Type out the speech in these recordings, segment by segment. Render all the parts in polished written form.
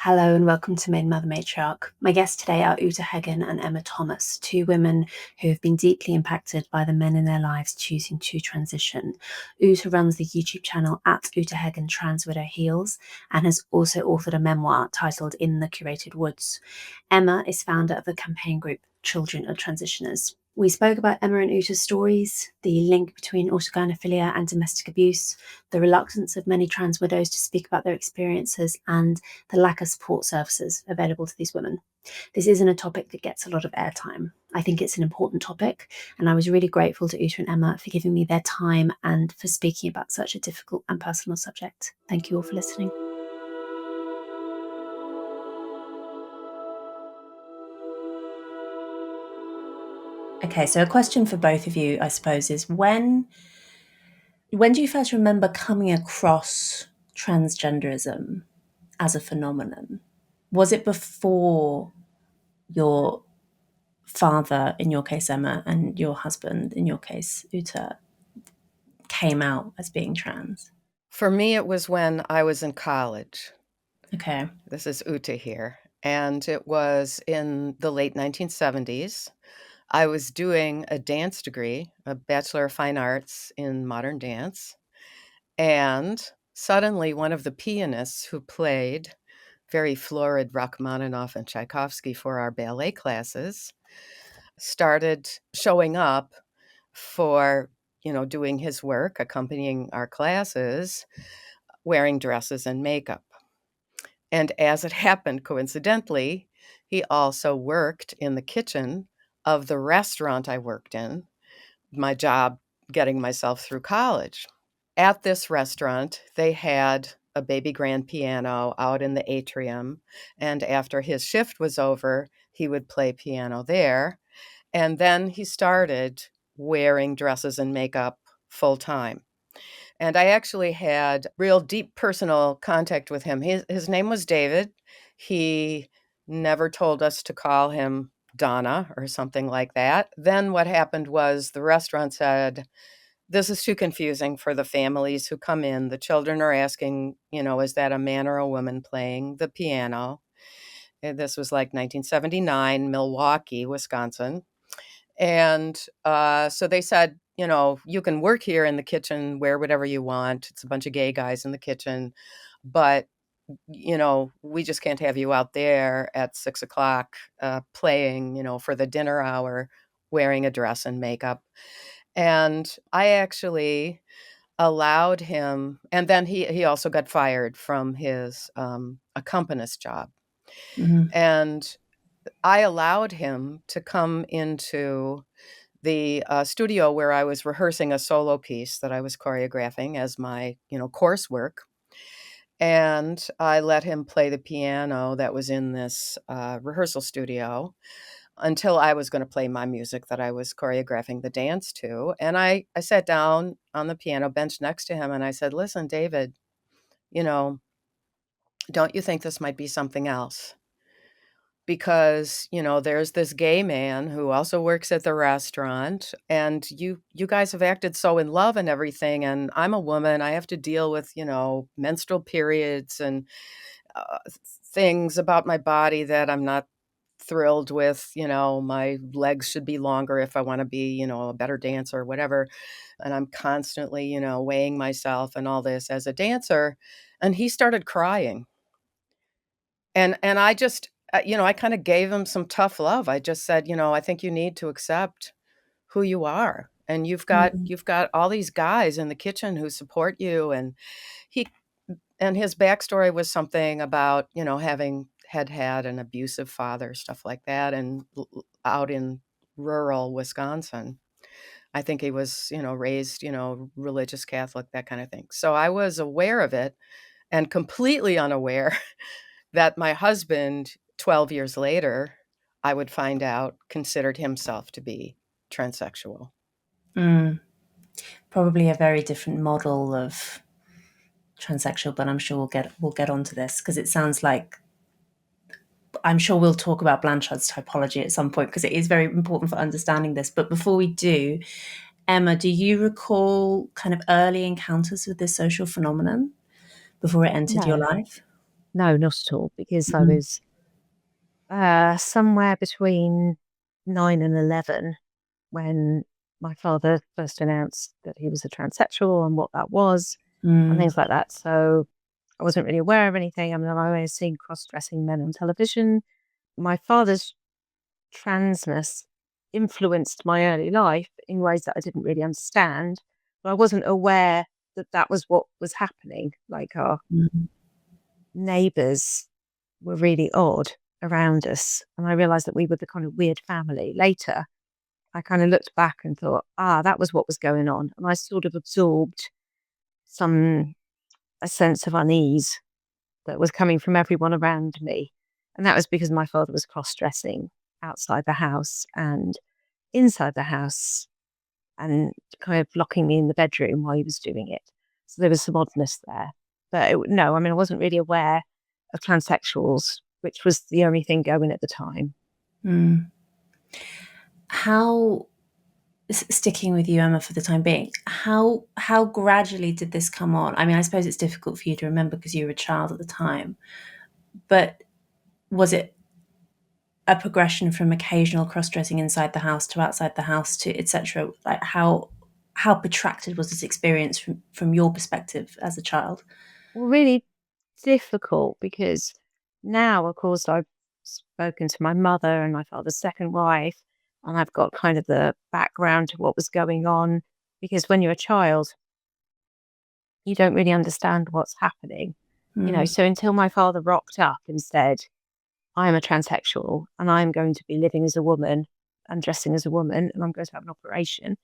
Hello and welcome to Maiden, Mother, Matriarch. My guests today are Ute Heggen and Emma Thomas, two women who have been deeply impacted by the men in their lives choosing to transition. Ute runs the YouTube channel at Ute Heggen Trans Widow Heals and has also authored a memoir titled In the Curated Woods. Emma is founder of the campaign group Children of Transitioners. We spoke about Emma and Ute's stories, the link between autogynephilia and domestic abuse, the reluctance of many trans widows to speak about their experiences, and the lack of support services available to these women. This isn't a topic that gets a lot of airtime. I think it's an important topic, and I was really grateful to Ute and Emma for giving me their time and for speaking about such a difficult and personal subject. Thank you all for listening. Okay, so a question for both of you, I suppose, is when do you first remember coming across transgenderism as a phenomenon? Was it before your father, in your case Emma, and your husband, in your case Ute, came out as being trans? For me, it was when I was in college. Okay. This is Ute here. And it was in the late 1970s. I was doing a dance degree, a Bachelor of Fine Arts in Modern Dance. And suddenly, one of the pianists who played very florid Rachmaninoff and Tchaikovsky for our ballet classes started showing up for, doing his work, accompanying our classes, wearing dresses and makeup. And as it happened, coincidentally, he also worked in the kitchen of the restaurant I worked in, my job getting myself through college. At this restaurant, they had a baby grand piano out in the atrium, and after his shift was over, he would play piano there. And then he started wearing dresses and makeup full time. And I actually had real deep personal contact with him. His name was David. He never told us to call him Donna or something like that. Then what happened was the restaurant said, this is too confusing for the families who come in. The children are asking, is that a man or a woman playing the piano? And this was like 1979, Milwaukee, Wisconsin. And so they said, you can work here in the kitchen, wear whatever you want. It's a bunch of gay guys in the kitchen. But, we just can't have you out there at 6:00 playing, for the dinner hour, wearing a dress and makeup. And I actually allowed him. And then he also got fired from his accompanist job. Mm-hmm. And I allowed him to come into the studio where I was rehearsing a solo piece that I was choreographing as my, coursework. And I let him play the piano that was in this rehearsal studio until I was going to play my music that I was choreographing the dance to. And I sat down on the piano bench next to him and I said, listen, David, don't you think this might be something else? Because, there's this gay man who also works at the restaurant, and you guys have acted so in love and everything, and I'm a woman, I have to deal with, menstrual periods and things about my body that I'm not thrilled with. My legs should be longer if I want to be, a better dancer or whatever, and I'm constantly, weighing myself and all this as a dancer. And he started crying. And I just, I kind of gave him some tough love. I just said, I think you need to accept who you are. And you've got all these guys in the kitchen who support you. And he and his backstory was something about, having had an abusive father, stuff like that, and out in rural Wisconsin. I think he was, raised, religious Catholic, that kind of thing. So I was aware of it and completely unaware that my husband, 12 years later, I would find out, considered himself to be transsexual. Mm. Probably a very different model of transsexual, but I'm sure we'll get onto this because it sounds like I'm sure we'll talk about Blanchard's typology at some point because it is very important for understanding this. But before we do, Emma, do you recall kind of early encounters with this social phenomenon before it entered your No, life? No, not at all, because I Mm. was somewhere between 9 and 11 when my father first announced that he was a transsexual and what that was and Mm. things like that. So I wasn't really aware of anything. I mean, I was seeing cross-dressing men on television. My father's transness influenced my early life in ways that I didn't really understand, but I wasn't aware that that was what was happening. Like our Mm. neighbors were really odd around us. And I realized that we were the kind of weird family. Later, I kind of looked back and thought, that was what was going on. And I sort of absorbed some a sense of unease that was coming from everyone around me. And that was because my father was cross dressing outside the house and inside the house and kind of locking me in the bedroom while he was doing it. So there was some oddness there. But no, I mean, I wasn't really aware of transsexuals, which was the only thing going at the time. Mm. How, sticking with you, Emma, for the time being, how gradually did this come on? I mean, I suppose it's difficult for you to remember because you were a child at the time, but was it a progression from occasional cross-dressing inside the house to outside the house to etc.? Like how protracted was this experience from your perspective as a child? Well, really difficult because now, of course, I've spoken to my mother and my father's second wife, and I've got kind of the background to what was going on. Because when you're a child, you don't really understand what's happening. Mm. So until my father rocked up and said, I am a transsexual and I'm going to be living as a woman and dressing as a woman and I'm going to have an operation,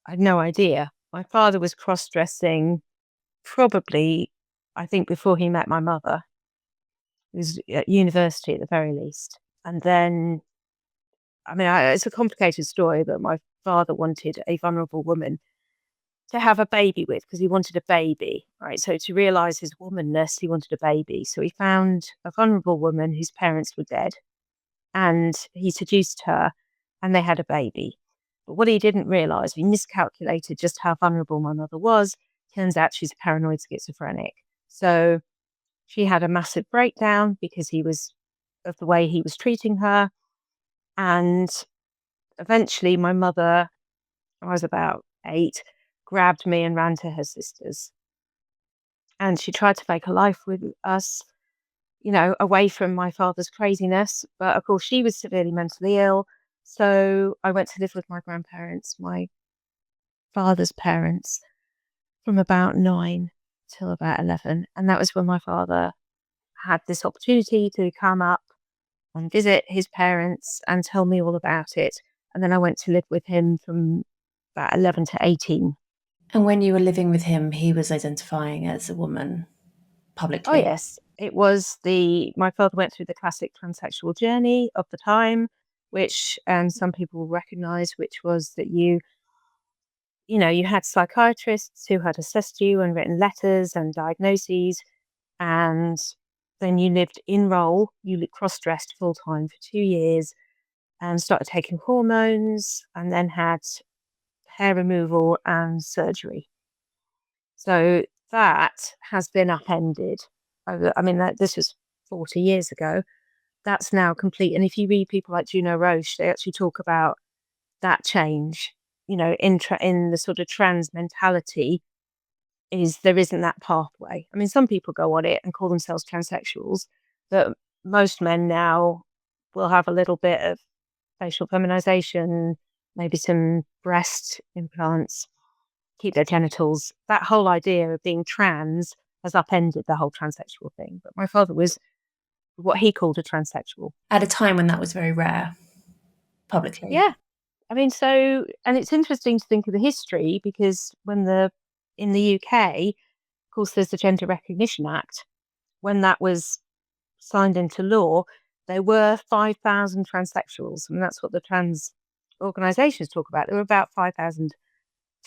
I had no idea. My father was cross dressing probably, I think, before he met my mother. He was at university at the very least. And then, I mean, it's a complicated story, but my father wanted a vulnerable woman to have a baby with because he wanted a baby, right? So to realize his womanness, he wanted a baby. So he found a vulnerable woman whose parents were dead and he seduced her and they had a baby. But what he didn't realize, he miscalculated just how vulnerable my mother was. Turns out she's a paranoid schizophrenic. So she had a massive breakdown because he was of the way he was treating her. And eventually, my mother, I was about 8, grabbed me and ran to her sisters. And she tried to make a life with us, away from my father's craziness. But of course, she was severely mentally ill. So I went to live with my grandparents, my father's parents, from about 9 till about 11. And that was when my father had this opportunity to come up and visit his parents and tell me all about it. And then I went to live with him from about 11 to 18. And when you were living with him, he was identifying as a woman Oh, publicly. yes. It was my father went through the classic transsexual journey of the time, which some people will recognize, which was that you had psychiatrists who had assessed you and written letters and diagnoses. And then you lived in role, you cross dressed full time for 2 years and started taking hormones and then had hair removal and surgery. So that has been upended. I mean, this was 40 years ago. That's now complete. And if you read people like Juno Roche, they actually talk about that change, in the sort of trans mentality is there isn't that pathway. I mean, some people go on it and call themselves transsexuals, but most men now will have a little bit of facial feminization, maybe some breast implants, keep their genitals. That whole idea of being trans has upended the whole transsexual thing. But my father was what he called a transsexual. At a time when that was very rare publicly. Yeah. I mean, and it's interesting to think of the history because in the UK, of course, there's the Gender Recognition Act. When that was signed into law, there were 5,000 transsexuals. And that's what the trans organizations talk about. There were about 5,000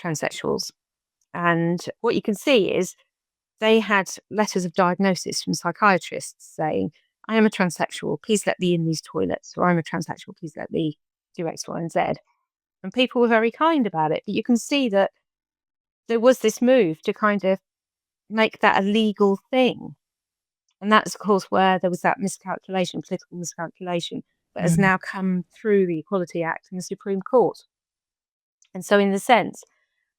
transsexuals. And what you can see is they had letters of diagnosis from psychiatrists saying, I am a transsexual, please let me in these toilets, or I'm a transsexual, please let me do X, Y, and Z. And people were very kind about it. But you can see that there was this move to kind of make that a legal thing. And that's, of course, where there was that miscalculation, political miscalculation, that has now come through the Equality Act in the Supreme Court. And so, in the sense,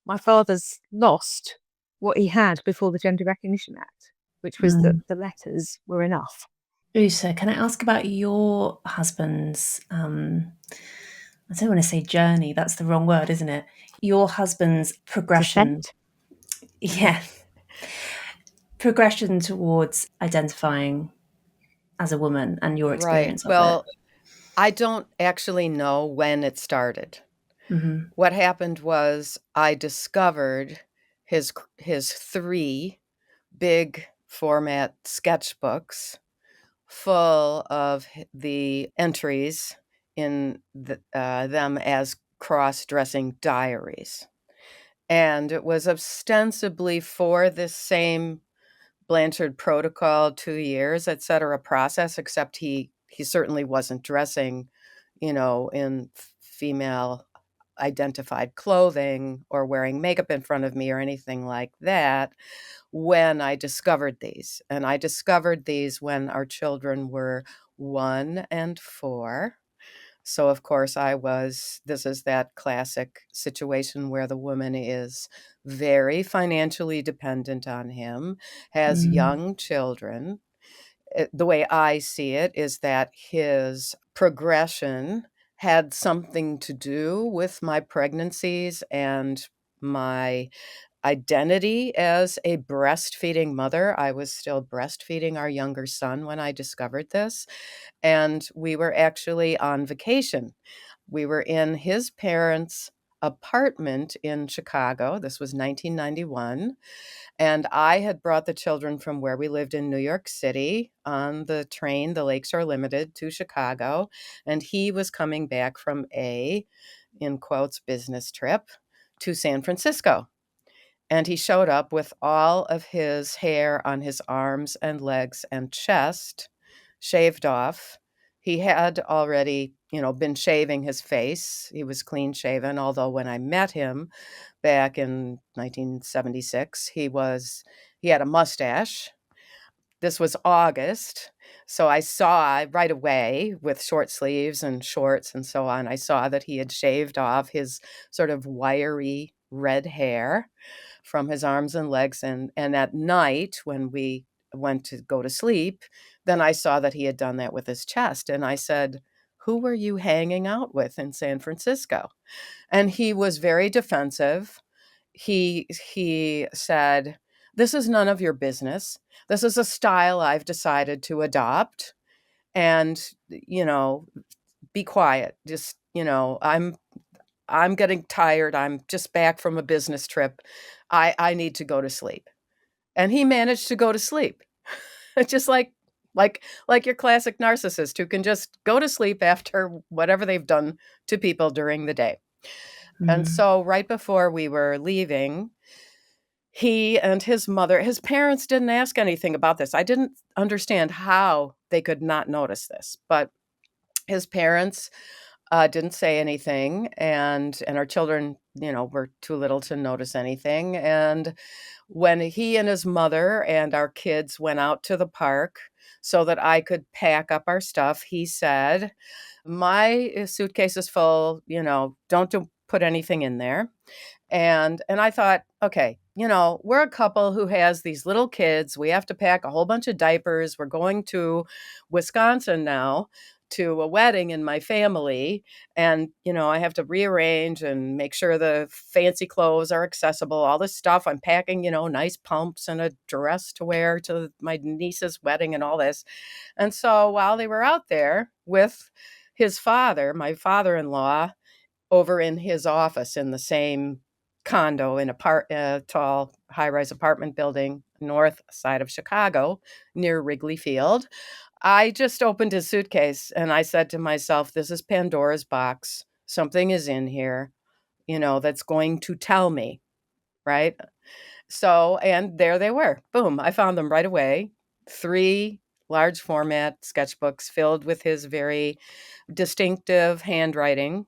my father's lost what he had before the Gender Recognition Act, which was that the letters were enough. Ute, can I ask about your husband's, I don't want to say journey, that's the wrong word, isn't it? Your husband's progression. Descent? Yeah. Progression towards identifying as a woman and your Right. experience of Well, I don't actually know when it started. it. What happened was I discovered his 3 big format sketchbooks full of the entries in them as cross-dressing diaries. And it was ostensibly for this same Blanchard protocol, 2 years, et cetera, process, except he certainly wasn't dressing, in female identified clothing or wearing makeup in front of me or anything like that when I discovered these. And I discovered these when our children were 1 and 4. So, of course, this is that classic situation where the woman is very financially dependent on him, has young children. The way I see it is that his progression had something to do with my pregnancies and my identity as a breastfeeding mother. I was still breastfeeding our younger son when I discovered this, and we were actually on vacation. We were in his parents' apartment in Chicago. This was 1991. And I had brought the children from where we lived in New York City on the train, the Lakeshore Limited, to Chicago. And he was coming back from in quotes, business trip to San Francisco. And he showed up with all of his hair on his arms and legs and chest shaved off. He had already, been shaving his face. He was clean shaven, although when I met him back in 1976, he had a mustache. This was August. So I saw right away with short sleeves and shorts and so on, I saw that he had shaved off his sort of wiry red hair from his arms and legs. And at night when we went to go to sleep, then I saw that he had done that with his chest. And I said, "Who were you hanging out with in San Francisco?" And he was very defensive. He said, "This is none of your business. This is a style I've decided to adopt. And, be quiet. Just, I'm getting tired. I'm just back from a business trip. I need to go to sleep." And he managed to go to sleep. Just like your classic narcissist who can just go to sleep after whatever they've done to people during the day. And so right before we were leaving, he and his parents didn't ask anything about this. I didn't understand how they could not notice this, but his parents didn't say anything, and our children, were too little to notice anything. And when he and his mother and our kids went out to the park so that I could pack up our stuff, he said, "My suitcase is full, don't put anything in there." And I thought, okay, we're a couple who has these little kids. We have to pack a whole bunch of diapers. We're going to Wisconsin now to a wedding in my family. And, I have to rearrange and make sure the fancy clothes are accessible, all this stuff. I'm packing, nice pumps and a dress to wear to my niece's wedding and all this. And so while they were out there with his father, my father-in-law, over in his office in the same condo in a tall high-rise apartment building north side of Chicago near Wrigley Field, I just opened his suitcase and I said to myself, "This is Pandora's box. Something is in here, that's going to tell me," right? So, and there they were. Boom, I found them right away. 3 large format sketchbooks filled with his very distinctive handwriting.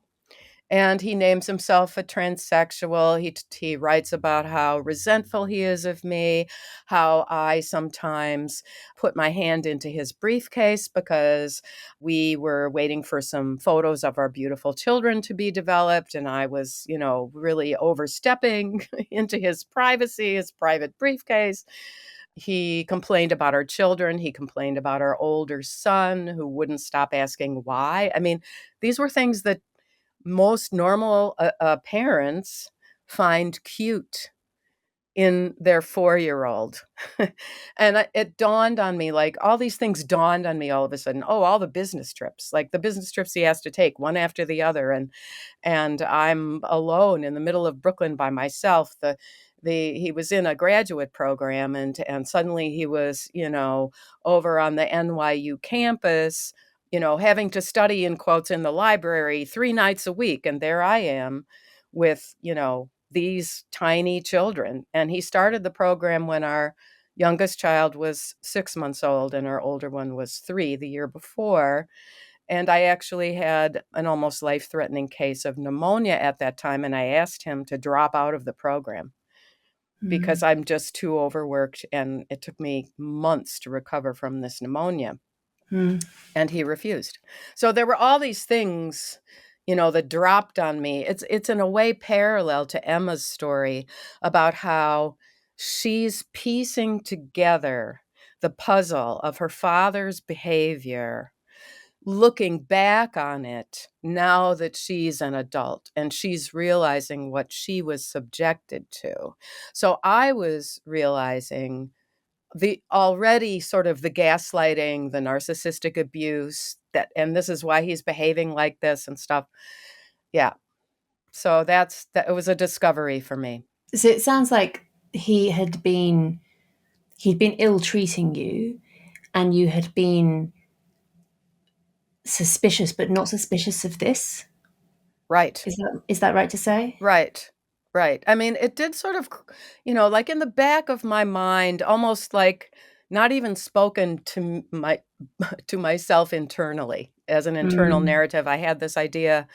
And he names himself a transsexual. He writes about how resentful he is of me, how I sometimes put my hand into his briefcase because we were waiting for some photos of our beautiful children to be developed. And I was, really overstepping into his privacy, his private briefcase. He complained about our children. He complained about our older son who wouldn't stop asking why. I mean, these were things that most normal parents find cute in their 4-year-old. And it dawned on me, like all these things dawned on me all of a sudden. Oh, all the business trips, like the business trips he has to take one after the other. And I'm alone in the middle of Brooklyn by myself. He was in a graduate program and suddenly he was, over on the NYU campus, having to study in quotes in the library 3 nights a week. And there I am with, these tiny children. And he started the program when our youngest child was 6 months old and our older one was 3 the year before. And I actually had an almost life-threatening case of pneumonia at that time. And I asked him to drop out of the program because I'm just too overworked. And it took me months to recover from this pneumonia. And he refused. So there were all these things, that dropped on me. It's in a way parallel to Emma's story about how she's piecing together the puzzle of her father's behavior, looking back on it now that she's an adult and she's realizing what she was subjected to. So I was realizing the already sort of the gaslighting, the narcissistic abuse and this is why he's behaving like this and stuff. Yeah. So that it was a discovery for me. So it sounds like he'd been ill treating you, and you had been suspicious, but not suspicious of this. Right. Is that right to say? Right. Right. I mean, it did sort of, like in the back of my mind, almost like not even spoken to to myself internally as an internal Mm, narrative. I had this idea,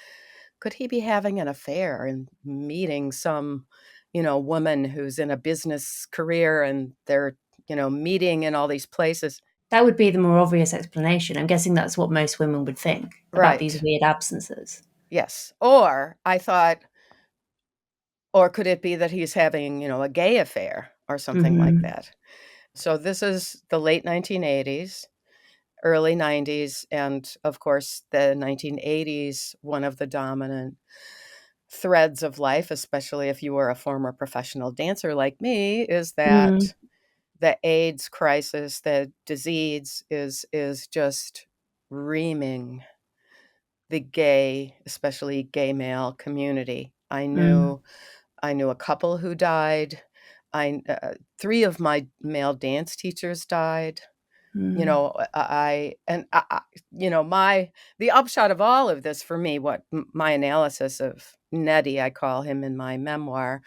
could he be having an affair and meeting some, woman who's in a business career and they're, meeting in all these places? that would be the more obvious explanation. I'm guessing that's what most women would think about these Right. weird absences. Yes. Or I thought, or could it be that he's having, a gay affair or something like Hmm. that? So this is the late 1980s, early 90s, and of course, the 1980s, one of the dominant threads of life, especially if you were a former professional dancer like me, is Mm, that the AIDS crisis, the disease is just reaming the gay, especially gay male community. mm, I knew a couple who died. 3 of my male dance teachers died. mm, My the upshot of all of this for me, what my analysis of Nettie, I call him in my memoir,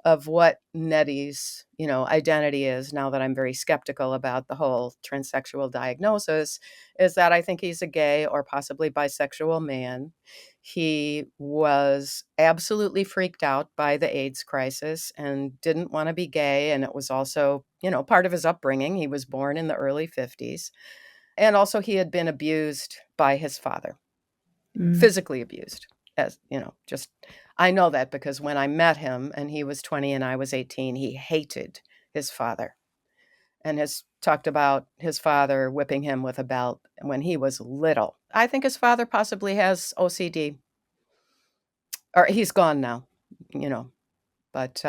of what Nettie's, identity is now that I'm very skeptical about the whole transsexual diagnosis, is that I think he's a gay or possibly bisexual man. He was absolutely freaked out by the AIDS crisis and didn't want to be gay. And it was also, part of his upbringing. He was born in the early 50s. And also, he had been abused by his father, mm, physically abused, as just I know that because when I met him and he was 20 and I was 18, he hated his father and has talked about his father whipping him with a belt when he was little. I think his father possibly has OCD, or he's gone now, you know. But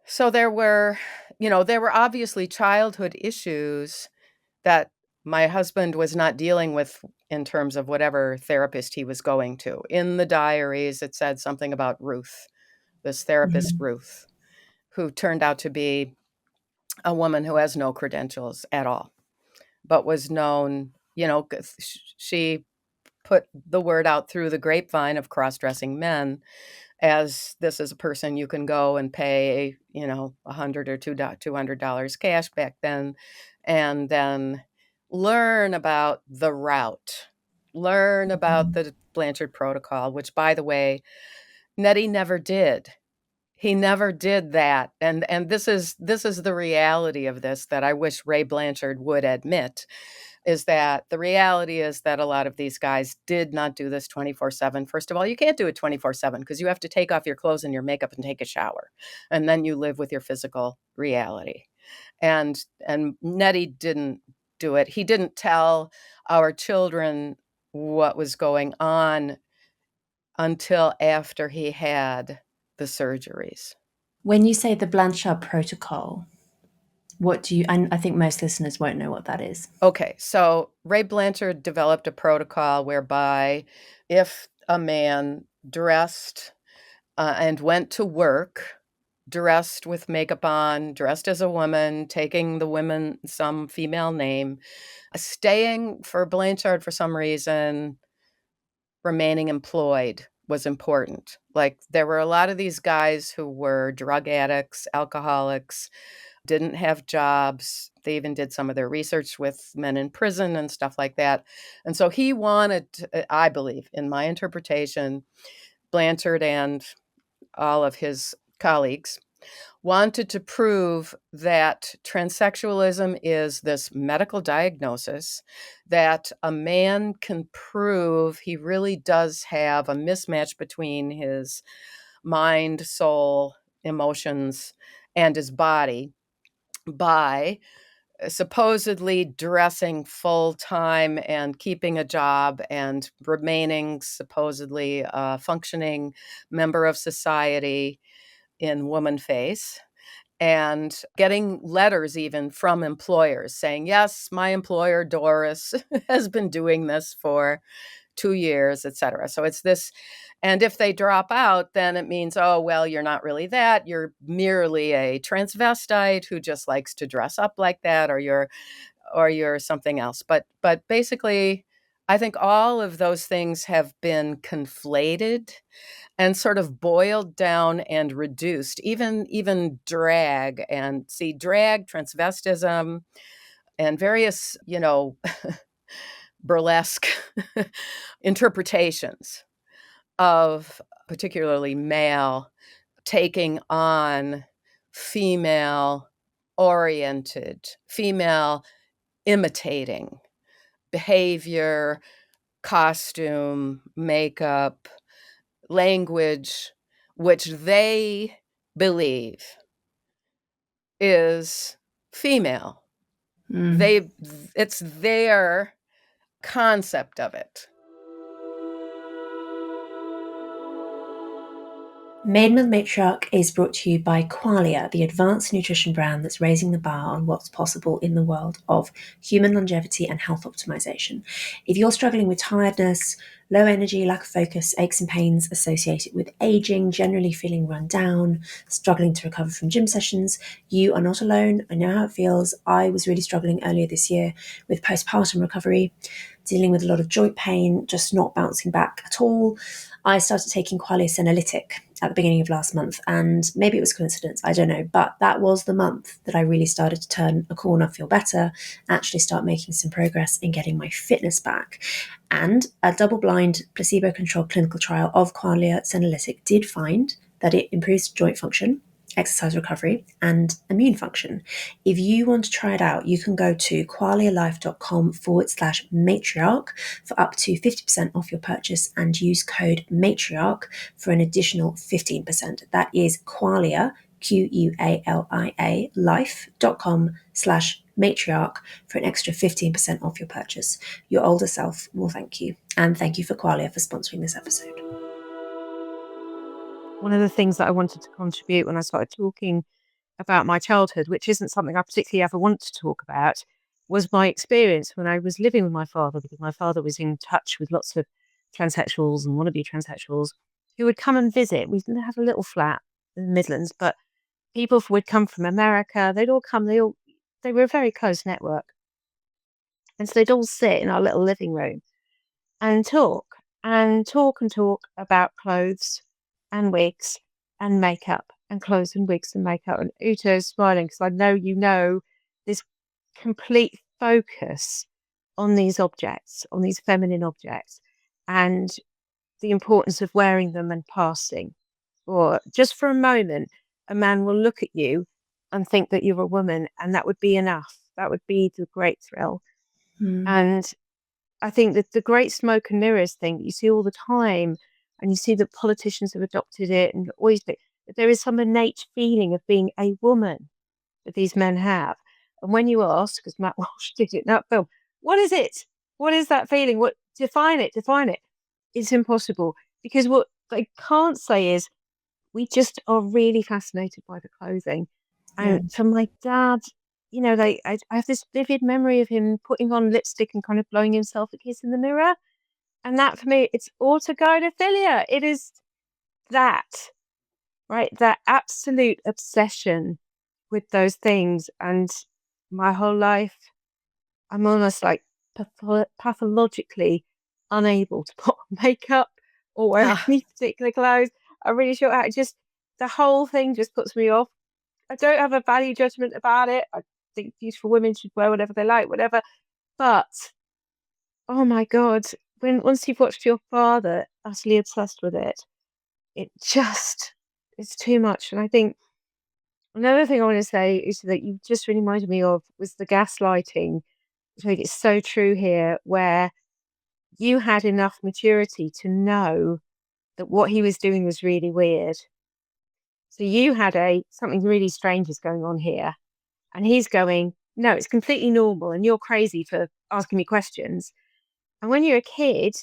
so there were obviously childhood issues that my husband was not dealing with in terms of whatever therapist he was going to. In the diaries, it said something about Ruth, this therapist mm, Ruth, who turned out to be a woman who has no credentials at all, but was known, 'cause she put the word out through the grapevine of cross-dressing men as this is a person you can go and pay, $100 or $200 cash back then, and then learn about the route. learn about the Blanchard Protocol, which, by the way, Nettie never did. He never did that. And this is the reality of this that I wish Ray Blanchard would admit, is that the reality is that a lot of these guys did not do this 24/7. First of all, you can't do it 24/7 because you have to take off your clothes and your makeup and take a shower. And then you live with your physical reality. And Nettie didn't do it. He didn't tell our children what was going on until after he had the surgeries. When you say the Blanchard Protocol, what do you, I think most listeners won't know what that is. Okay, so Ray Blanchard developed a protocol whereby if a man dressed and went to work, dressed with makeup on, dressed as a woman, taking the women some female name, staying for Blanchard for some reason, remaining employed was important. Like, there were a lot of these guys who were drug addicts, alcoholics, didn't have jobs. They even did some of their research with men in prison and stuff like that. And so he wanted, I believe, in my interpretation, Blanchard and all of his colleagues wanted to prove that transsexualism is this medical diagnosis, that a man can prove he really does have a mismatch between his mind, soul, emotions, and his body by supposedly dressing full time and keeping a job and remaining supposedly a functioning member of society in woman face, and getting letters even from employers saying, yes, my employer Doris has been doing this for 2 years, etc. So it's this, and if they drop out, then it means, oh, well, you're not really that, you're merely a transvestite who just likes to dress up like that, or you're something else. But basically, I think all of those things have been conflated and sort of boiled down and reduced, even drag, transvestism, and various, burlesque interpretations of particularly male taking on female oriented, female imitating behavior, costume, makeup, language, which they believe is female. It's their concept of it. Maiden with Matriarch is brought to you by Qualia, the advanced nutrition brand that's raising the bar on what's possible in the world of human longevity and health optimization. If you're struggling with tiredness, low energy, lack of focus, aches and pains associated with aging, generally feeling run down, struggling to recover from gym sessions, you are not alone. I know how it feels. I was really struggling earlier this year with postpartum recovery, dealing with a lot of joint pain, just not bouncing back at all. I started taking Qualia Senolytic at the beginning of last month, and maybe it was coincidence, I don't know, but that was the month that I really started to turn a corner, feel better, actually start making some progress in getting my fitness back. And a double-blind, placebo-controlled clinical trial of Qualia Senolytic did find that it improves joint function, exercise recovery, and immune function. If you want to try it out, you can go to qualialife.com/matriarch for up to 50% off your purchase and use code matriarch for an additional 15%. That is Qualia, Qualia, life.com/matriarch for an extra 15% off your purchase. Your older self will thank you. And thank you for Qualia for sponsoring this episode. One of the things that I wanted to contribute when I started talking about my childhood, which isn't something I particularly ever want to talk about, was my experience when I was living with my father, because my father was in touch with lots of transsexuals and wannabe transsexuals who would come and visit. We didn't have a little flat in the Midlands, but people would come from America. They'd all come. They were a very close network. And so they'd all sit in our little living room and talk about clothes and wigs and makeup and clothes and wigs and makeup. And Ute is smiling because I know you know this complete focus on these objects, on these feminine objects, and the importance of wearing them and passing. Or just for a moment, a man will look at you and think that you're a woman, and that would be enough. That would be the great thrill. And I think that the great smoke and mirrors thing that you see all the time, and you see that politicians have adopted it, and always that there is some innate feeling of being a woman that these men have. And when you ask, because Matt Walsh did it in that film, what is it? What is that feeling? What define it? Define it. It's impossible, because what they can't say is we just are really fascinated by the clothing. And for my dad, you know, like I have this vivid memory of him putting on lipstick and kind of blowing himself a kiss in the mirror. And that for me, it's autogynephilia. It is that, right? That absolute obsession with those things. And my whole life, I'm almost like pathologically unable to put on makeup or wear Ah, any particular clothes. I'm really sure I just, the whole thing just puts me off. I don't have a value judgment about it. I think beautiful women should wear whatever they like, whatever. But oh my God, when once you've watched your father utterly obsessed with it, it just it's too much. And I think another thing I want to say is that you just really reminded me of was the gaslighting. I think it's so true here, where you had enough maturity to know that what he was doing was really weird. So you had something really strange is going on here. And he's going, no, it's completely normal. And you're crazy for asking me questions. And when you're a kid,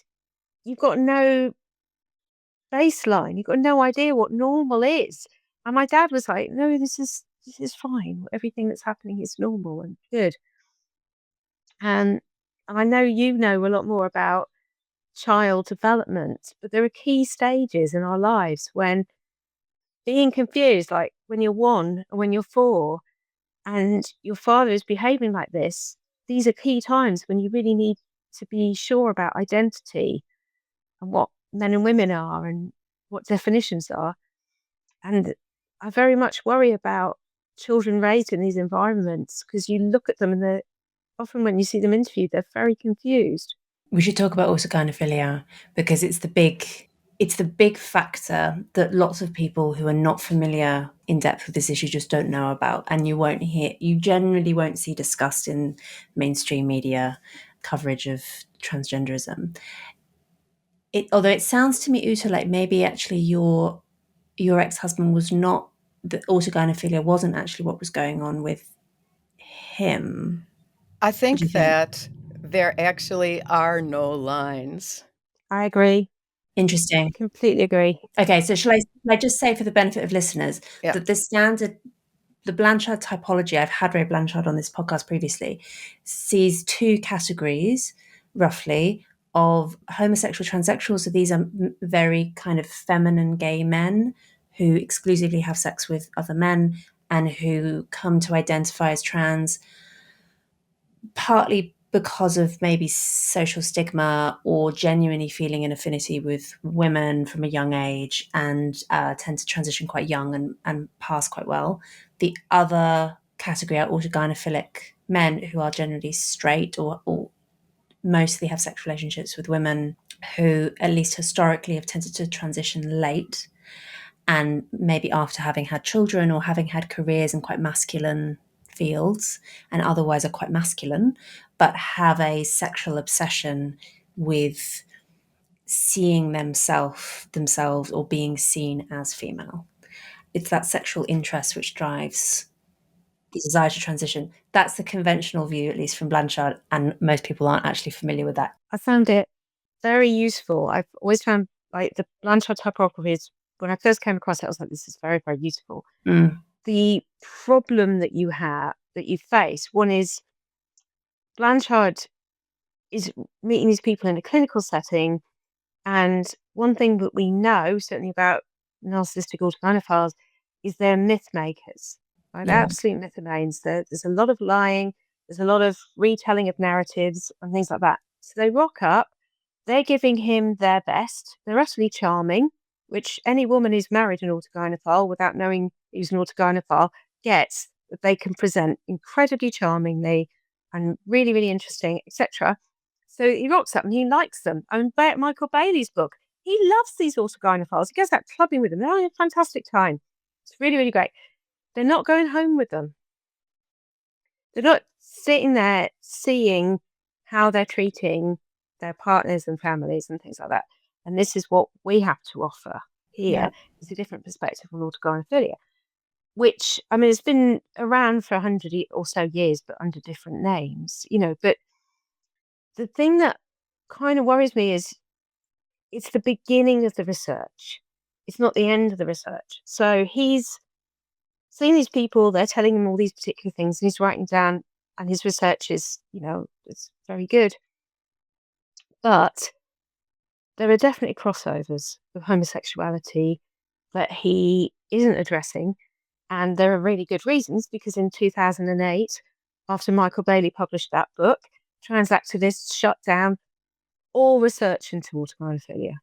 you've got no baseline. You've got no idea what normal is. And my dad was like, no, this is fine. Everything that's happening is normal and good. And I know you know a lot more about child development, but there are key stages in our lives when being confused, like when you're 1 and when you're 4, and your father is behaving like this, these are key times when you really need to be sure about identity and what men and women are and what definitions are. And I very much worry about children raised in these environments, because you look at them and they're often, when you see them interviewed, they're very confused. We should talk about autogynephilia because it's the big factor that lots of people who are not familiar in depth with this issue just don't know about, and you generally won't see discussed in mainstream media coverage of transgenderism. Although it sounds to me, Ute, like maybe actually your ex-husband was not, the autogynephilia wasn't actually what was going on with him. I What do think you think? that there actually are no lines. I agree. Interesting. Completely agree. Okay, so shall I just say for the benefit of listeners Yeah. that the Blanchard typology, I've had Ray Blanchard on this podcast previously, sees 2 categories roughly of homosexual transsexuals. So these are very kind of feminine gay men who exclusively have sex with other men and who come to identify as trans partly because of maybe social stigma or genuinely feeling an affinity with women from a young age, and tend to transition quite young and pass quite well. The other category are autogynephilic men who are generally straight or mostly have sex relationships with women who, at least historically, have tended to transition late, and maybe after having had children or having had careers in quite masculine fields and otherwise are quite masculine, but have a sexual obsession with seeing themselves or being seen as female. It's that sexual interest which drives the desire to transition. That's the conventional view, at least from Blanchard, and most people aren't actually familiar with that. I found it very useful. I've always found like the Blanchard typography is, when I first came across it, I was like, this is very, very useful. The problem that you face, one is Blanchard is meeting these people in a clinical setting. And one thing that we know, certainly about narcissistic autogynephiles, is they're myth makers, right? Yeah. Absolute mythomanes. There's a lot of lying, there's a lot of retelling of narratives and things like that. So they rock up, they're giving him their best, they're utterly charming, which any woman who's married an autogynephile without knowing he's an autogynephile gets, that they can present incredibly charmingly. and really, really interesting, etc. So he rocks up and he likes them. And Michael Bailey's book, he loves these autogynephiles. He goes out clubbing with them. They're having a fantastic time. It's really, really great. They're not going home with them. They're not sitting there seeing how they're treating their partners and families and things like that. And this is what we have to offer here, is a different perspective on autogynephilia, which, I mean, it's been around for 100 or so years, but under different names, But the thing that kind of worries me is it's the beginning of the research. It's not the end of the research. So he's seeing these people, they're telling him all these particular things, and he's writing down, and his research is, it's very good. But there are definitely crossovers with homosexuality that he isn't addressing. And there are really good reasons, because in 2008, after Michael Bailey published that book, trans activists shut down all research into autogynephilia.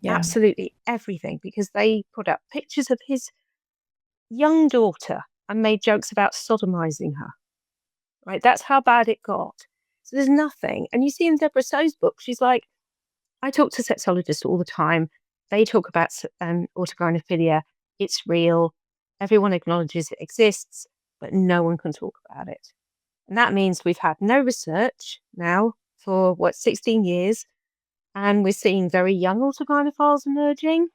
Yeah. Absolutely everything, because they put up pictures of his young daughter and made jokes about sodomizing her. Right? That's how bad it got. So there's nothing. And you see in Deborah So's book, she's like, I talk to sexologists all the time. They talk about autogynephilia. It's real. Everyone acknowledges it exists, but no one can talk about it. And that means we've had no research now for 16 years. And we're seeing very young autogynephiles emerging.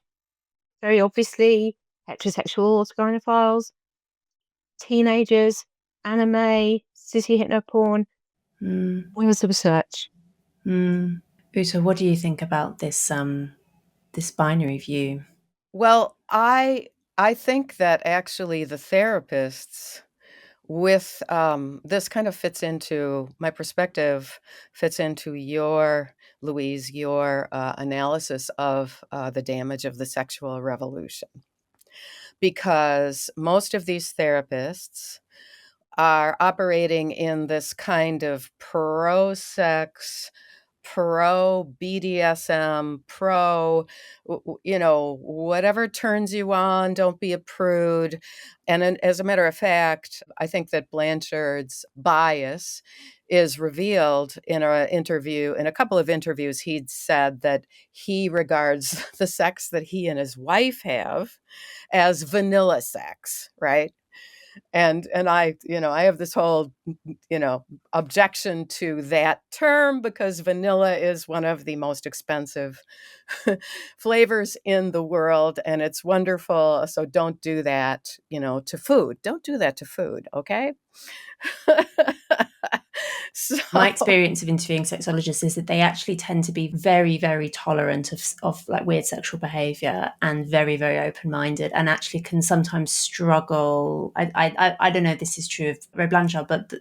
Very obviously, heterosexual autogynephiles, teenagers, anime, city hypnoporn. Where's the research? Ute, what do you think about this this binary view? Well, I think that actually the therapists with this kind of fits into my perspective, fits into your, Louise, your analysis of the damage of the sexual revolution. Because most of these therapists are operating in this kind of pro-sex, pro-BDSM, whatever turns you on, don't be a prude. And as a matter of fact, I think that Blanchard's bias is revealed in a couple of interviews. He'd said that he regards the sex that he and his wife have as vanilla sex, right? And I have this whole, objection to that term, because vanilla is one of the most expensive flavors in the world, and it's wonderful. So don't do that, to food. Don't do that to food, okay? My experience of interviewing sexologists is that they actually tend to be very, very tolerant of like weird sexual behavior, and very, very open-minded, and actually can sometimes struggle. I don't know if this is true of Ray Blanchard, but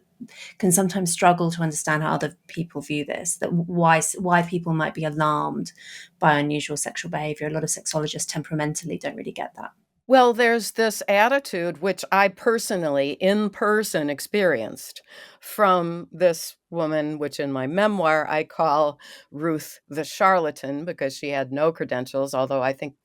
can sometimes struggle to understand how other people view this, that why people might be alarmed by unusual sexual behavior. A lot of sexologists temperamentally don't really get that. Well, there's this attitude, which I personally, in person, experienced from this woman, which in my memoir I call Ruth the Charlatan, because she had no credentials, although I think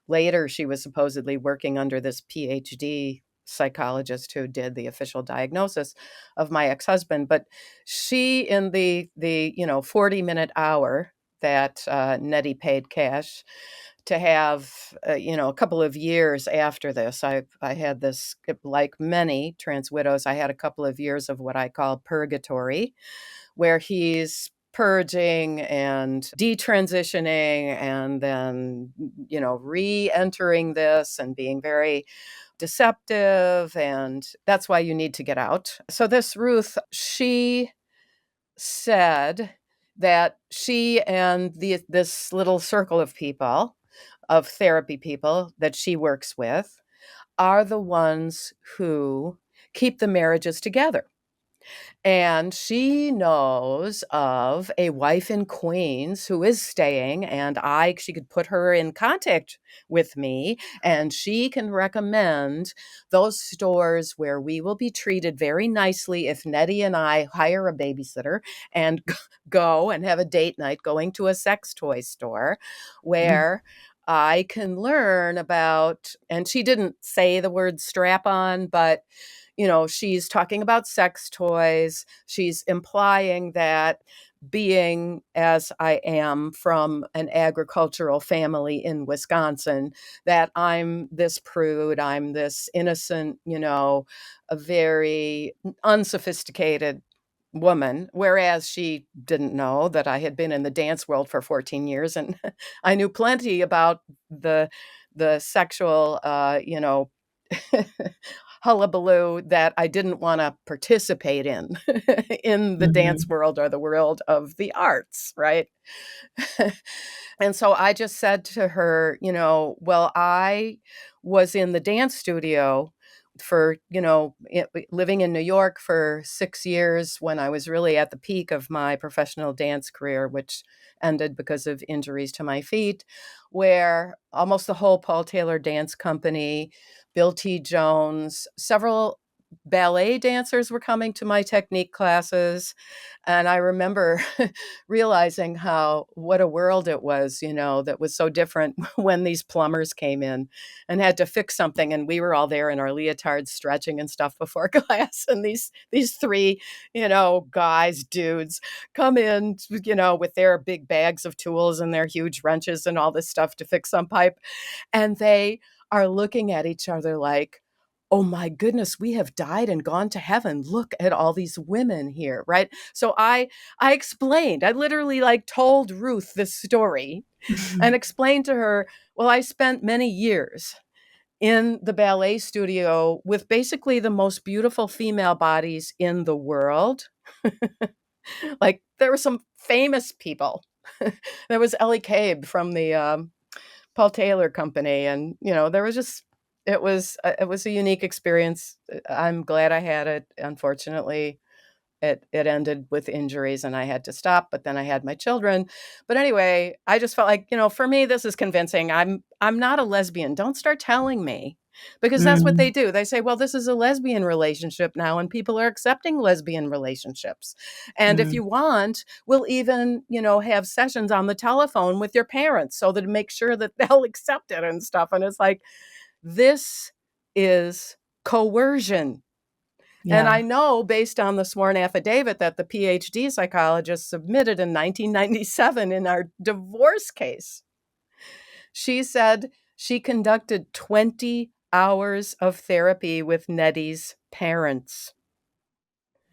later she was supposedly working under this PhD psychologist who did the official diagnosis of my ex-husband. But she, in the 40-minute hour that Nettie paid cash to have, a couple of years after this, I had this, like many trans widows, I had a couple of years of what I call purgatory, where he's purging and detransitioning and then, re-entering this and being very deceptive. And that's why you need to get out. So this Ruth, she said that she and this little circle of people, of therapy people that she works with, are the ones who keep the marriages together. And she knows of a wife in Queens who is staying, and she could put her in contact with me, and she can recommend those stores where we will be treated very nicely if Nettie and I hire a babysitter and go and have a date night going to a sex toy store where I can learn about, and she didn't say the word strap on, but she's talking about sex toys. She's implying that being as I am from an agricultural family in Wisconsin, that I'm this prude, I'm this innocent, a very unsophisticated woman, whereas she didn't know that I had been in the dance world for 14 years and I knew plenty about the sexual hullabaloo that I didn't want to participate in in the dance Mhm. world or the world of the arts, right? And so I just said to her, well, I was in the dance studio for, living in New York for 6 years when I was really at the peak of my professional dance career, which ended because of injuries to my feet, where almost the whole Paul Taylor Dance Company, Bill T. Jones, several ballet dancers were coming to my technique classes. And I remember realizing what a world it was, that was so different when these plumbers came in and had to fix something. And we were all there in our leotards stretching and stuff before class. And these three, guys, dudes come in, with their big bags of tools and their huge wrenches and all this stuff to fix some pipe. And they are looking at each other like, oh my goodness, we have died and gone to heaven. Look at all these women here, right? So I explained, I literally told Ruth this story and explained to her, well, I spent many years in the ballet studio with basically the most beautiful female bodies in the world. There were some famous people. There was Ellie Cabe from the Paul Taylor Company, and there was just it was a unique experience. I'm glad I had it. Unfortunately, it ended with injuries and I had to stop, but then I had my children. But anyway, I just felt like, for me this is convincing. I'm not a lesbian. Don't start telling me. Because that's what they Mm. do. They say, well, this is a lesbian relationship now, and people are accepting lesbian relationships. And if you Mm. want, we'll even, have sessions on the telephone with your parents so that make sure that they'll accept it and stuff. And it's like, this is coercion. And Yeah. I know based on the sworn affidavit that the PhD psychologist submitted in 1997 in our divorce case, she said she conducted 20 hours of therapy with Nettie's parents.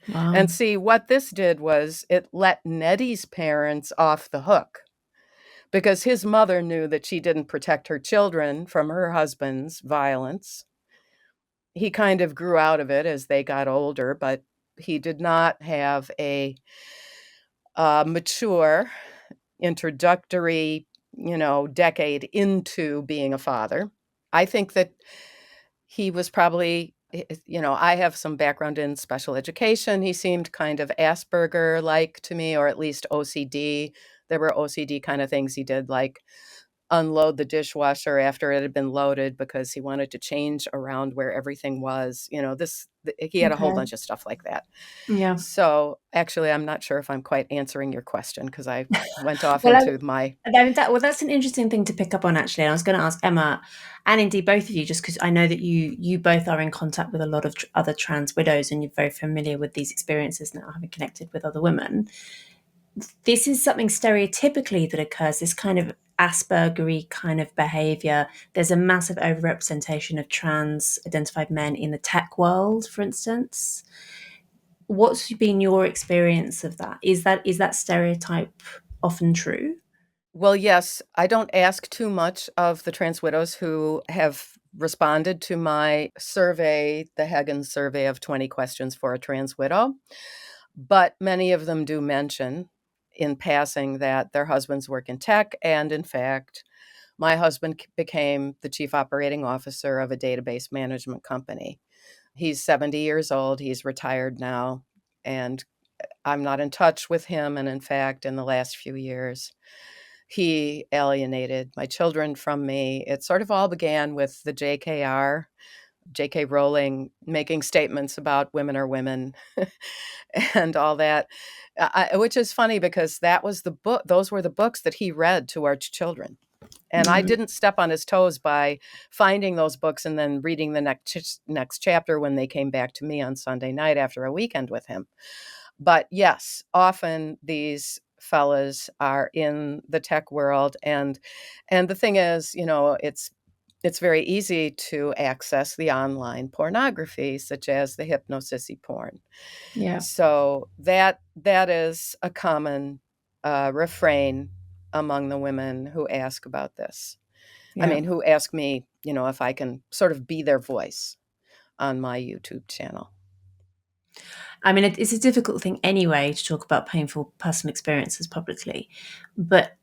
Wow. And see, what this did was it let Nettie's parents off the hook because his mother knew that she didn't protect her children from her husband's violence. He kind of grew out of it as they got older, but he did not have a mature introductory, decade into being a father. I think that he was probably, I have some background in special education. He seemed kind of Asperger like to me, or at least OCD. There were OCD kind of things he did, like unload the dishwasher after it had been loaded because he wanted to change around where everything was. He had a whole Okay. bunch of stuff like that. Yeah. So actually, I'm not sure if I'm quite answering your question because I went off Well, into my. that's an interesting thing to pick up on, actually. And I was going to ask Emma, and indeed both of you, just because I know that you both are in contact with a lot of other trans widows, and you're very familiar with these experiences now, having connected with other women. This is something stereotypically that occurs. This kind of Aspergery kind of behavior. There's a massive overrepresentation of trans identified men in the tech world, for instance. What's been your experience of that? Is that stereotype often true? Well, yes, I don't ask too much of the trans widows who have responded to my survey, the Heggen survey of 20 questions for a trans widow. But many of them do mention in passing that their husbands work in tech. And in fact, my husband became the chief operating officer of a database management company. He's 70 years old. He's retired now. And I'm not in touch with him. And in fact, in the last few years, he alienated my children from me. It sort of all began with the J.K. Rowling making statements about women are women and all that, which is funny because that was the book. Those were the books that he read to our children. And I didn't step on his toes by finding those books and then reading the next chapter when they came back to me on Sunday night after a weekend with him. But yes, often these fellas are in the tech world, and the thing is, it's very easy to access the online pornography, such as the hypnosissy porn. Yeah. So that is a common refrain among the women who ask about this. I Yeah. mean, who ask me, if I can sort of be their voice on my YouTube channel. I mean, it's a difficult thing anyway to talk about painful personal experiences publicly, but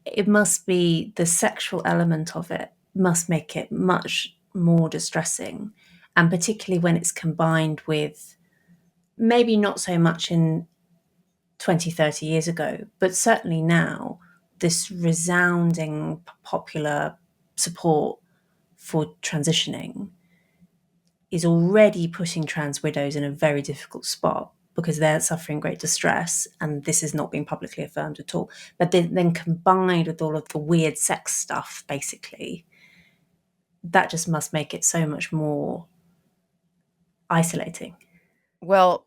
it must be the sexual element of it must make it much more distressing, and particularly when it's combined with, maybe not so much in 20, 30 years ago, but certainly now, this resounding popular support for transitioning is already putting trans widows in a very difficult spot because they're suffering great distress and this is not being publicly affirmed at all. But then combined with all of the weird sex stuff, basically, that just must make it so much more isolating. Well,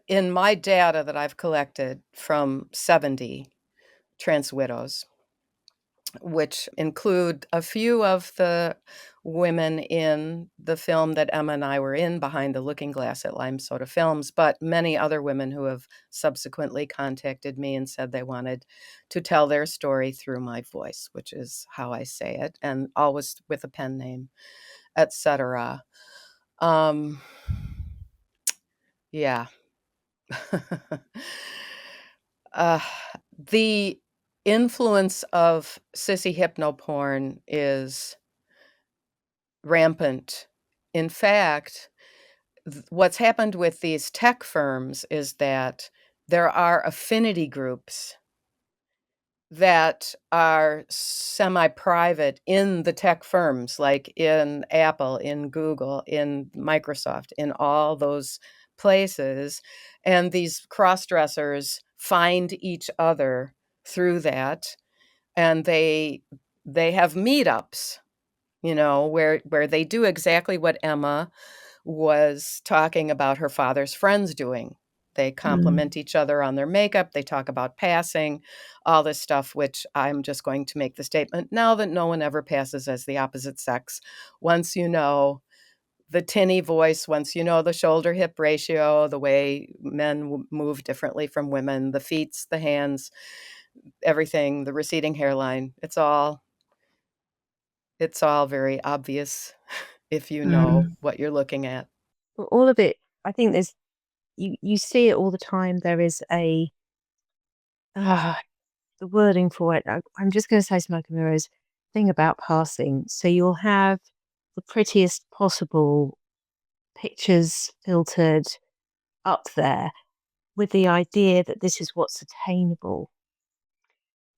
in my data that I've collected from 70 trans widows, which include a few of the women in the film that Emma and I were in, Behind the Looking Glass at Lime Soda Films, but many other women who have subsequently contacted me and said they wanted to tell their story through my voice, which is how I say it, and always with a pen name, etc. Yeah. uh, the influence of sissy hypnoporn is rampant. In fact, what's happened with these tech firms is that there are affinity groups that are semi-private in the tech firms, like in Apple, in Google, in Microsoft, in all those places. And these cross-dressers find each other through that. And they have meetups, where they do exactly what Emma was talking about her father's friends doing. They compliment each other on their makeup. They talk about passing, all this stuff, which I'm just going to make the statement now that no one ever passes as the opposite sex. Once you know the tinny voice, once you know the shoulder hip ratio, the way men move differently from women, the feet, the hands, everything, the receding hairline, it's all very obvious if you know what you're looking at. But all of it, I think there's you see it all the time. There is a the wording for it. I'm just going to say smoke and mirrors thing about passing. So you'll have the prettiest possible pictures filtered up there with the idea that this is what's attainable.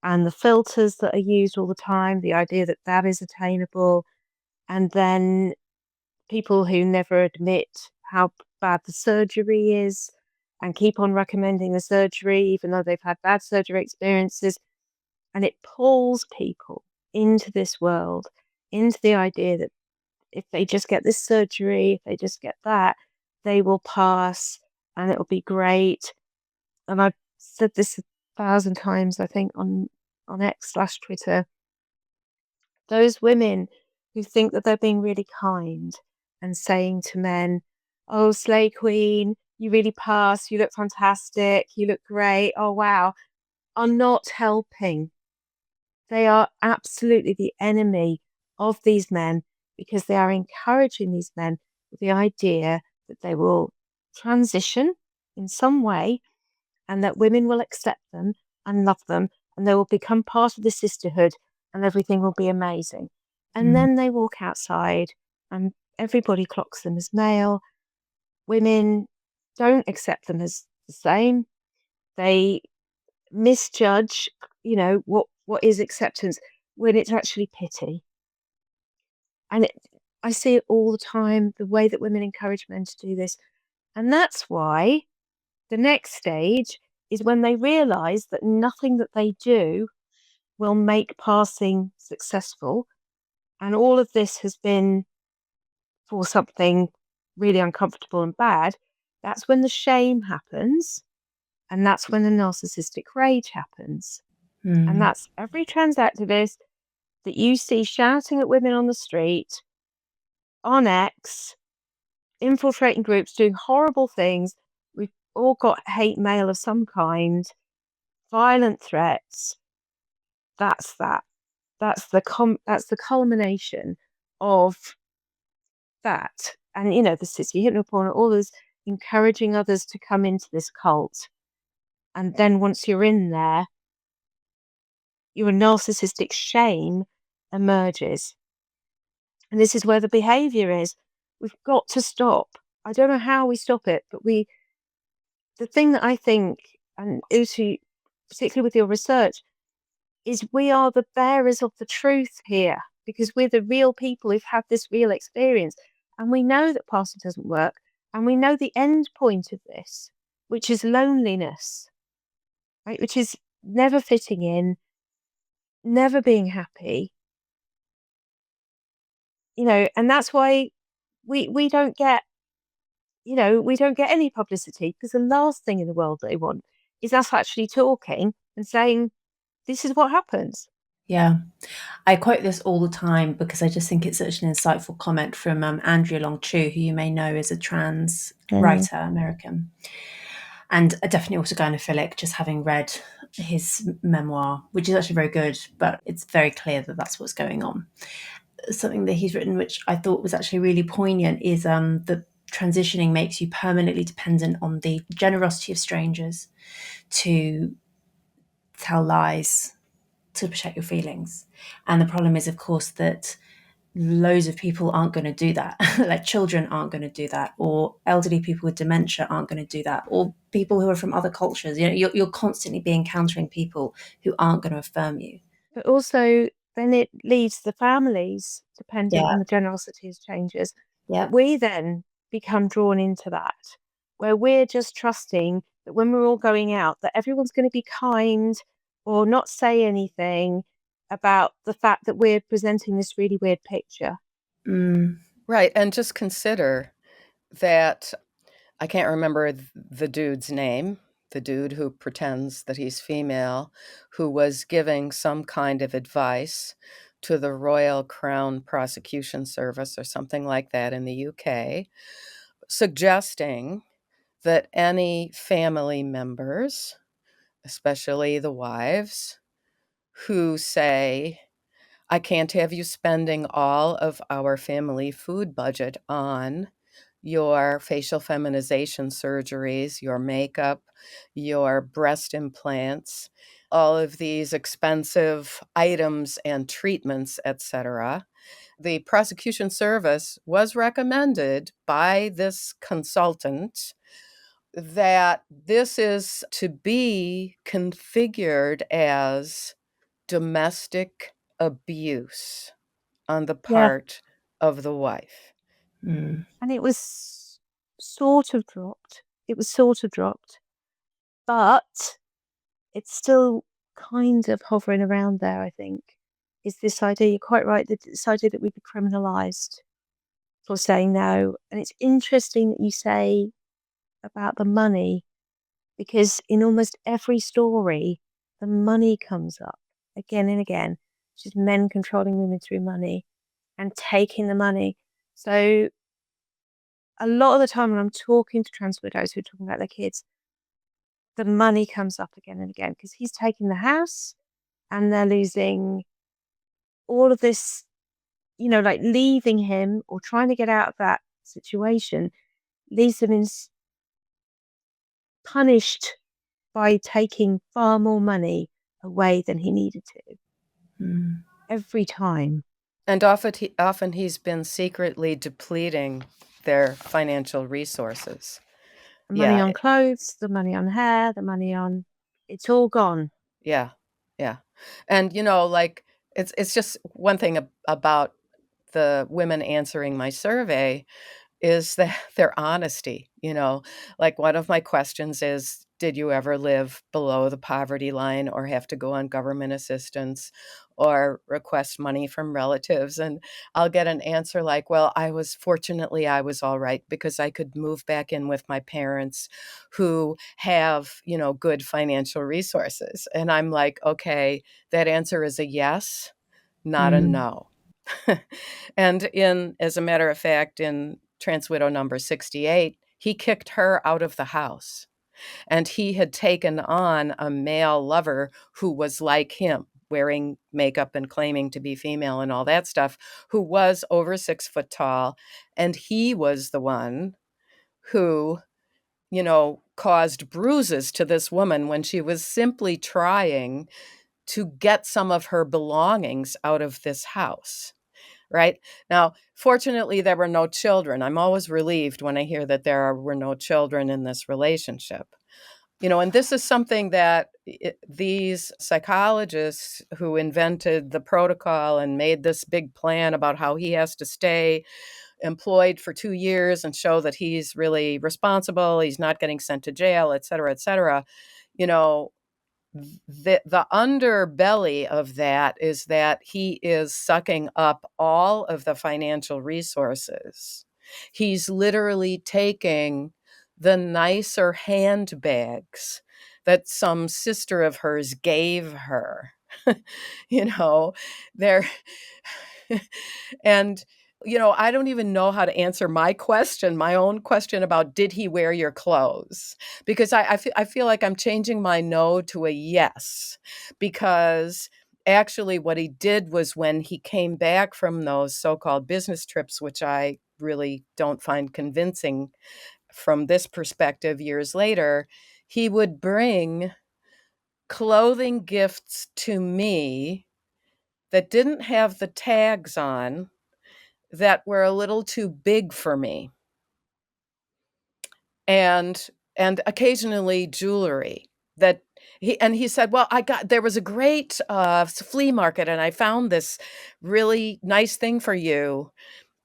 And the filters that are used all the time, the idea that that is attainable. And then people who never admit how bad the surgery is and keep on recommending the surgery, even though they've had bad surgery experiences. And it pulls people into this world, into the idea that if they just get this surgery, if they just get that, they will pass and it'll be great. And I've said this 1,000 times, I think, on X/Twitter. Those women who think that they're being really kind and saying to men, "Oh, Slay Queen, you really passed. You look fantastic. You look great. Oh, wow," are not helping. They are absolutely the enemy of these men because they are encouraging these men with the idea that they will transition in some way and that women will accept them and love them and they will become part of the sisterhood and everything will be amazing. And then they walk outside and everybody clocks them as male. Women don't accept them as the same. They misjudge, what is acceptance when it's actually pity. And I see it all the time, the way that women encourage men to do this. And that's why the next stage is when they realize that nothing that they do will make passing successful. And all of this has been for something really uncomfortable and bad. That's when the shame happens. And that's when the narcissistic rage happens. And Mm. that's every trans activist that you see shouting at women on the street, on X, infiltrating groups, doing horrible things. We've all got hate mail of some kind, violent threats. That's that. That's the culmination of that. And the city hypnoporn, all those encouraging others to come into this cult. And then once you're in there, your narcissistic shame emerges. And this is where the behavior is. We've got to stop. I don't know how we stop it, but the thing that I think, and Ute, particularly with your research, is we are the bearers of the truth here because we're the real people who've had this real experience. And we know that passing doesn't work. And we know the end point of this, which is loneliness, right? Which is never fitting in, never being happy, and that's why we don't get, we don't get any publicity because the last thing in the world they want is us actually talking and saying, this is what happens. Yeah. I quote this all the time because I just think it's such an insightful comment from Andrea Long Chu, who you may know is a trans writer, American, and definitely also gynephilic, just having read his memoir, which is actually very good, but it's very clear that that's what's going on. Something that he's written, which I thought was actually really poignant, is that transitioning makes you permanently dependent on the generosity of strangers to tell lies to protect your feelings. And the problem is, of course, that loads of people aren't going to do that. Like children aren't going to do that, or elderly people with dementia aren't going to do that, or people who are from other cultures. You're constantly be encountering people who aren't going to affirm you. But also, then it leaves the families dependent Yeah, on the generosity of strangers. yeah. We then become drawn into that, where we're just trusting that when we're all going out, that everyone's going to be kind or not say anything about the fact that we're presenting this really weird picture. Mm. Right. And just consider that I can't remember the dude's name, the dude who pretends that he's female, who was giving some kind of advice to the Royal Crown Prosecution Service or something like that in the UK, suggesting that any family members, especially the wives, who say, I can't have you spending all of our family food budget on your facial feminization surgeries, your makeup, your breast implants, all of these expensive items and treatments, etc. The prosecution service was recommended by this consultant that this is to be configured as domestic abuse on the Yeah. part of the wife. Mm. And it was sort of dropped. It was sort of dropped, but it's still kind of hovering around there, I think, is this idea. You're quite right, that this idea that we'd be criminalized for saying no. And it's interesting that you say about the money, because in almost every story, the money comes up again and again, which is men controlling women through money and taking the money. So a lot of the time when I'm talking to trans widows who are talking about their kids, the money comes up again and again because he's taking the house and they're losing all of this, like leaving him or trying to get out of that situation, leaves them punished by taking far more money away than he needed to Mm. every time. And often he's been secretly depleting their financial resources. The money Yeah, on clothes, the money on hair, the money on, it's all gone. yeah, yeah. And like it's just one thing about the women answering my survey is that their honesty. Like one of my questions is, did you ever live below the poverty line or have to go on government assistance or request money from relatives? And I'll get an answer like, well, fortunately, I was all right because I could move back in with my parents who have, good financial resources. And I'm like, okay, that answer is a yes, not a no. And as a matter of fact, in Trans Widow number 68, he kicked her out of the house. And he had taken on a male lover who was like him, wearing makeup and claiming to be female and all that stuff, who was over 6 foot tall. And he was the one who, caused bruises to this woman when she was simply trying to get some of her belongings out of this house. Right? Now, fortunately, there were no children. I'm always relieved when I hear that there were no children in this relationship. And this is something that these psychologists who invented the protocol and made this big plan about how he has to stay employed for 2 years and show that he's really responsible, he's not getting sent to jail, et cetera, you know, the underbelly of that is that he is sucking up all of the financial resources. He's literally taking the nicer handbags that some sister of hers gave her. They're and I don't even know how to answer my own question about did he wear your clothes? Because I feel like I'm changing my no to a yes, because actually what he did was when he came back from those so-called business trips, which I really don't find convincing from this perspective years later, he would bring clothing gifts to me that didn't have the tags on, that were a little too big for me. And occasionally jewelry that he said, well, there was a great flea market and I found this really nice thing for you,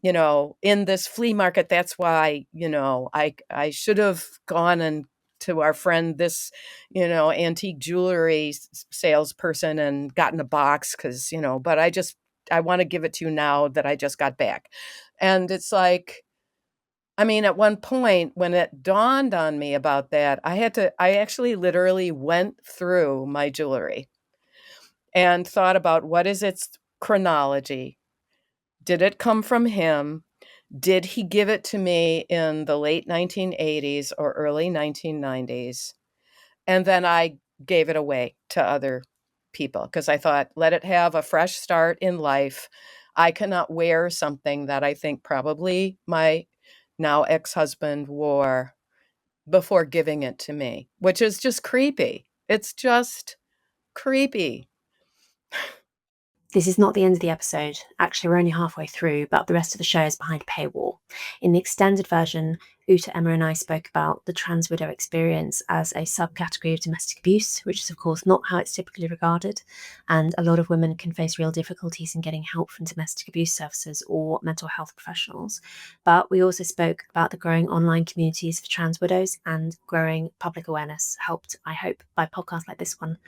in this flea market. That's why, I should have gone and to our friend, this, antique jewelry salesperson, and gotten a box because, but I want to give it to you now that I just got back. And it's like, I mean, at one point when it dawned on me about that, I actually literally went through my jewelry and thought about what is its chronology. Did it come from him? Did he give it to me in the late 1980s or early 1990s? And then I gave it away to other people because I thought, let it have a fresh start in life. I cannot wear something that I think probably my now ex-husband wore before giving it to me, which is just creepy. It's just creepy. This is not the end of the episode. Actually, we're only halfway through, but the rest of the show is behind a paywall. In the extended version, Ute, Emma and I spoke about the trans widow experience as a subcategory of domestic abuse, which is of course not how it's typically regarded. And a lot of women can face real difficulties in getting help from domestic abuse services or mental health professionals. But we also spoke about the growing online communities for trans widows and growing public awareness, helped, I hope, by podcasts like this one.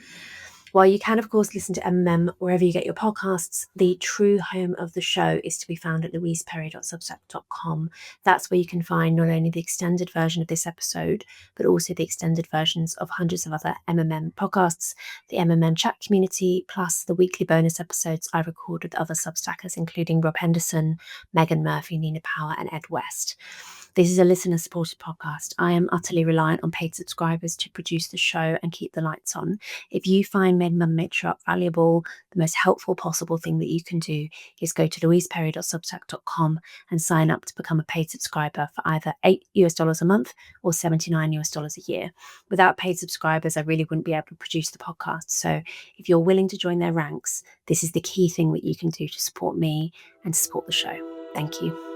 While you can, of course, listen to MMM wherever you get your podcasts, the true home of the show is to be found at louiseperry.substack.com. That's where you can find not only the extended version of this episode, but also the extended versions of hundreds of other MMM podcasts, the MMM chat community, plus the weekly bonus episodes I record with other Substackers, including Rob Henderson, Megan Murphy, Nina Power, and Ed West. This is a listener-supported podcast. I am utterly reliant on paid subscribers to produce the show and keep the lights on. If you find Maiden, Mother, Matriarch valuable, the most helpful possible thing that you can do is go to louiseperry.substack.com and sign up to become a paid subscriber for either $8 a month or $79 a year. Without paid subscribers, I really wouldn't be able to produce the podcast. So if you're willing to join their ranks, this is the key thing that you can do to support me and support the show. Thank you.